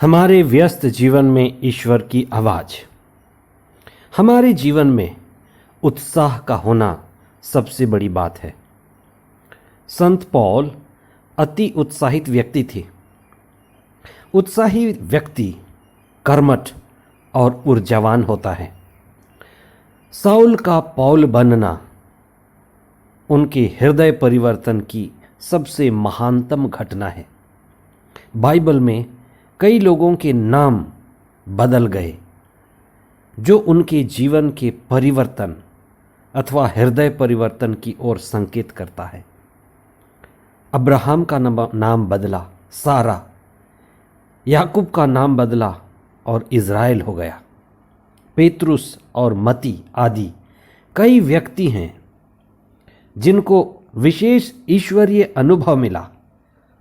हमारे व्यस्त जीवन में ईश्वर की आवाज़। हमारे जीवन में उत्साह का होना सबसे बड़ी बात है। संत पौल अति उत्साहित व्यक्ति थे। उत्साही व्यक्ति कर्मठ और ऊर्जावान होता है। साउल का पौल बनना उनके हृदय परिवर्तन की सबसे महानतम घटना है। बाइबल में कई लोगों के नाम बदल गए जो उनके जीवन के परिवर्तन अथवा हृदय परिवर्तन की ओर संकेत करता है। अब्राहम का नाम बदला, सारा। याकूब का नाम बदला और इज़राइल हो गया। पेतरुस और मती आदि कई व्यक्ति हैं जिनको विशेष ईश्वरीय अनुभव मिला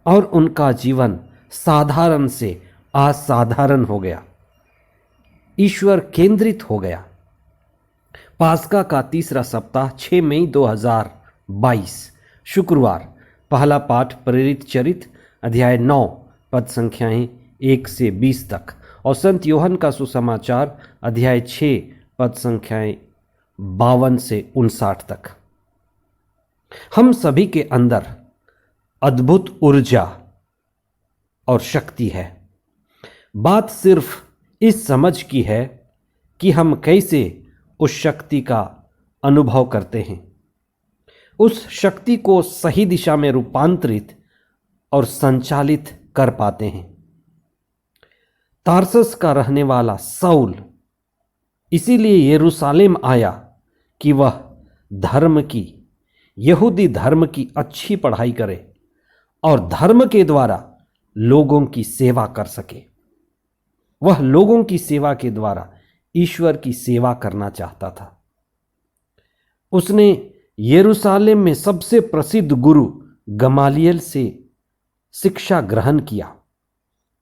और उनका जीवन साधारण से असाधारण हो गया, ईश्वर केंद्रित हो गया। पास्का का तीसरा सप्ताह 6 मई 2022 शुक्रवार। पहला पाठ प्रेरित चरित्र अध्याय 9 पद संख्याएं 1 से 20 तक और संत योहन का सुसमाचार अध्याय 6 पद संख्याएं 52 से 59 तक। हम सभी के अंदर अद्भुत ऊर्जा और शक्ति है। बात सिर्फ इस समझ की है कि हम कैसे उस शक्ति का अनुभव करते हैं, उस शक्ति को सही दिशा में रूपांतरित और संचालित कर पाते हैं। तारसस का रहने वाला साउल इसीलिए यरूशलेम आया कि वह यहूदी धर्म की अच्छी पढ़ाई करे और धर्म के द्वारा लोगों की सेवा कर सके। वह लोगों की सेवा के द्वारा ईश्वर की सेवा करना चाहता था। उसने यरूशलेम में सबसे प्रसिद्ध गुरु गमालियल से शिक्षा ग्रहण किया।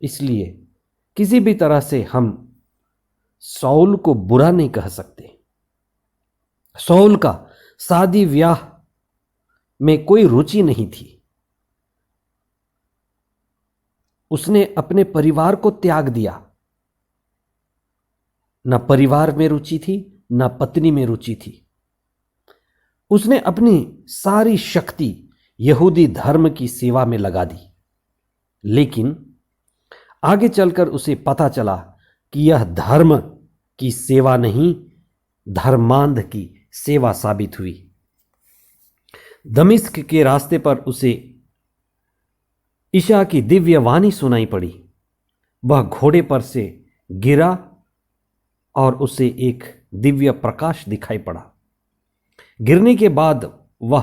इसलिए किसी भी तरह से हम साउल को बुरा नहीं कह सकते। साउल का शादी ब्याह में कोई रुचि नहीं थी। उसने अपने परिवार को त्याग दिया। न परिवार में रुचि थी, न पत्नी में रुचि थी। उसने अपनी सारी शक्ति यहूदी धर्म की सेवा में लगा दी। लेकिन आगे चलकर उसे पता चला कि यह धर्म की सेवा नहीं, धर्मांध की सेवा साबित हुई। दमिश्क के रास्ते पर उसे ईशा की दिव्य वाणी सुनाई पड़ी। वह घोड़े पर से गिरा और उसे एक दिव्य प्रकाश दिखाई पड़ा। गिरने के बाद वह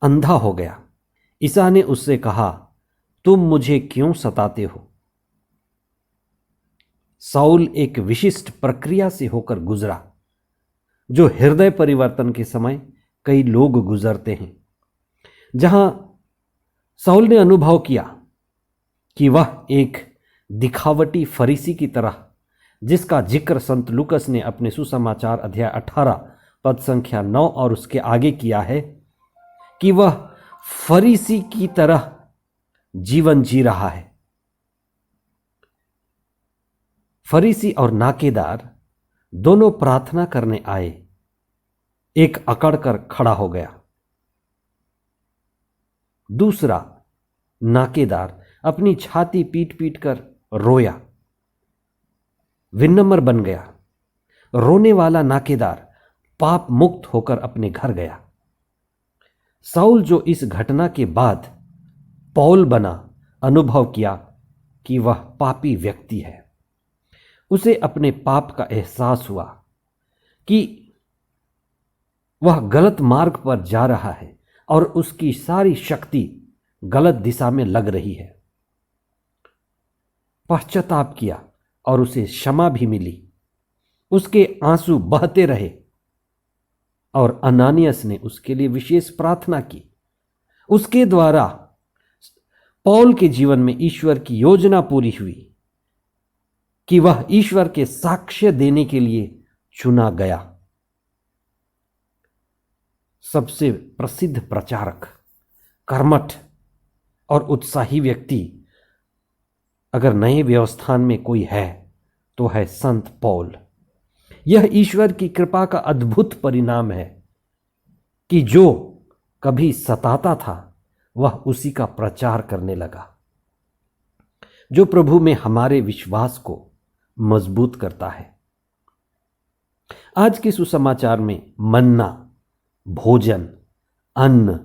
अंधा हो गया। ईसा ने उससे कहा, तुम मुझे क्यों सताते हो? साउल एक विशिष्ट प्रक्रिया से होकर गुजरा जो हृदय परिवर्तन के समय कई लोग गुजरते हैं। जहां साउल ने अनुभव किया कि वह एक दिखावटी फरीसी की तरह, जिसका जिक्र संत लूकस ने अपने सुसमाचार अध्याय 18 पद संख्या 9 और उसके आगे किया है, कि वह फरीसी की तरह जीवन जी रहा है। फरीसी और नाकेदार दोनों प्रार्थना करने आए। एक अकड़कर खड़ा हो गया। दूसरा नाकेदार अपनी छाती पीट पीट कर रोया, विनम्र बन गया। रोने वाला नाकेदार पाप मुक्त होकर अपने घर गया। साउल जो इस घटना के बाद पौल बना, अनुभव किया कि वह पापी व्यक्ति है। उसे अपने पाप का एहसास हुआ कि वह गलत मार्ग पर जा रहा है और उसकी सारी शक्ति गलत दिशा में लग रही है। पश्चाताप किया और उसे क्षमा भी मिली। उसके आंसू बहते रहे और अनानियस ने उसके लिए विशेष प्रार्थना की। उसके द्वारा पौल के जीवन में ईश्वर की योजना पूरी हुई कि वह ईश्वर के साक्ष्य देने के लिए चुना गया। सबसे प्रसिद्ध प्रचारक, कर्मठ और उत्साही व्यक्ति अगर नए व्यवस्थान में कोई है तो है संत पौल। यह ईश्वर की कृपा का अद्भुत परिणाम है कि जो कभी सताता था वह उसी का प्रचार करने लगा, जो प्रभु में हमारे विश्वास को मजबूत करता है। आज के सुसमाचार में मन्ना, भोजन, अन्न,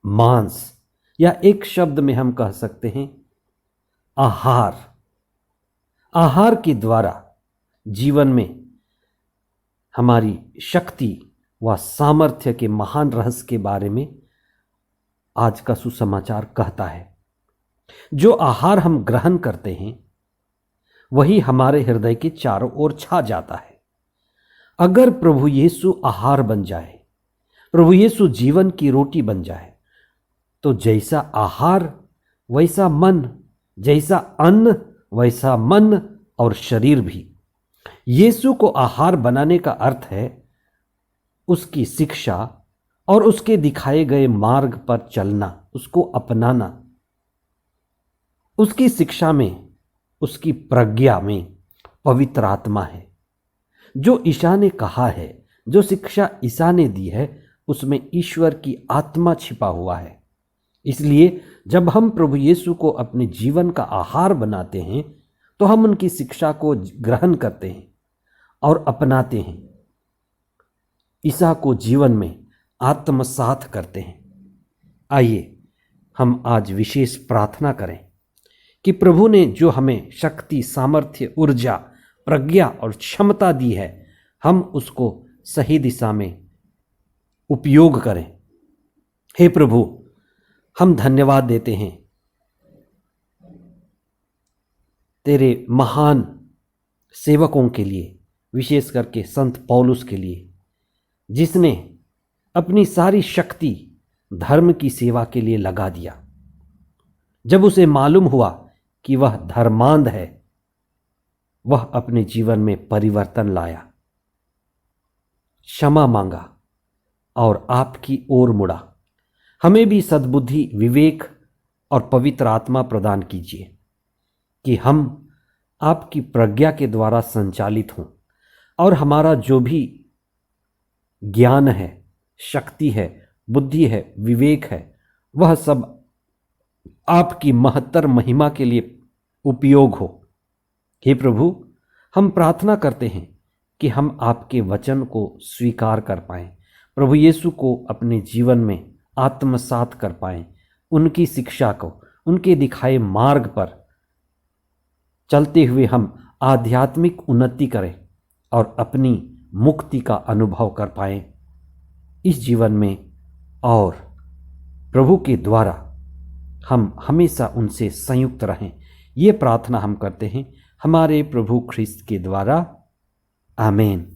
मांस, या एक शब्द में हम कह सकते हैं आहार के द्वारा जीवन में हमारी शक्ति व सामर्थ्य के महान रहस्य के बारे में आज का सुसमाचार कहता है। जो आहार हम ग्रहण करते हैं वही हमारे हृदय के चारों ओर छा जाता है। अगर प्रभु यीशु आहार बन जाए, प्रभु यीशु जीवन की रोटी बन जाए, तो जैसा आहार वैसा मन, जैसा अन्न वैसा मन और शरीर भी। यीशु को आहार बनाने का अर्थ है उसकी शिक्षा और उसके दिखाए गए मार्ग पर चलना, उसको अपनाना। उसकी शिक्षा में, उसकी प्रज्ञा में पवित्र आत्मा है। जो ईसा ने कहा है, जो शिक्षा ईसा ने दी है, उसमें ईश्वर की आत्मा छिपा हुआ है। इसलिए जब हम प्रभु यीशु को अपने जीवन का आहार बनाते हैं तो हम उनकी शिक्षा को ग्रहण करते हैं और अपनाते हैं, ईसा को जीवन में आत्मसात करते हैं। आइए हम आज विशेष प्रार्थना करें कि प्रभु ने जो हमें शक्ति, सामर्थ्य, ऊर्जा, प्रज्ञा और क्षमता दी है, हम उसको सही दिशा में उपयोग करें। हे प्रभु, हम धन्यवाद देते हैं तेरे महान सेवकों के लिए, विशेष करके संत पौलुस के लिए, जिसने अपनी सारी शक्ति धर्म की सेवा के लिए लगा दिया। जब उसे मालूम हुआ कि वह धर्मांध है, वह अपने जीवन में परिवर्तन लाया, क्षमा मांगा और आपकी ओर मुड़ा। हमें भी सद्बुद्धि, विवेक और पवित्र आत्मा प्रदान कीजिए कि हम आपकी प्रज्ञा के द्वारा संचालित हों और हमारा जो भी ज्ञान है, शक्ति है, बुद्धि है, विवेक है, वह सब आपकी महत्तर महिमा के लिए उपयोग हो। हे प्रभु, हम प्रार्थना करते हैं कि हम आपके वचन को स्वीकार कर पाएं, प्रभु यीशु को अपने जीवन में आत्मसात कर पाएं, उनकी शिक्षा को, उनके दिखाए मार्ग पर चलते हुए हम आध्यात्मिक उन्नति करें और अपनी मुक्ति का अनुभव कर पाएं इस जीवन में, और प्रभु के द्वारा हम हमेशा उनसे संयुक्त रहें। ये प्रार्थना हम करते हैं हमारे प्रभु ख्रिस्त के द्वारा। आमीन।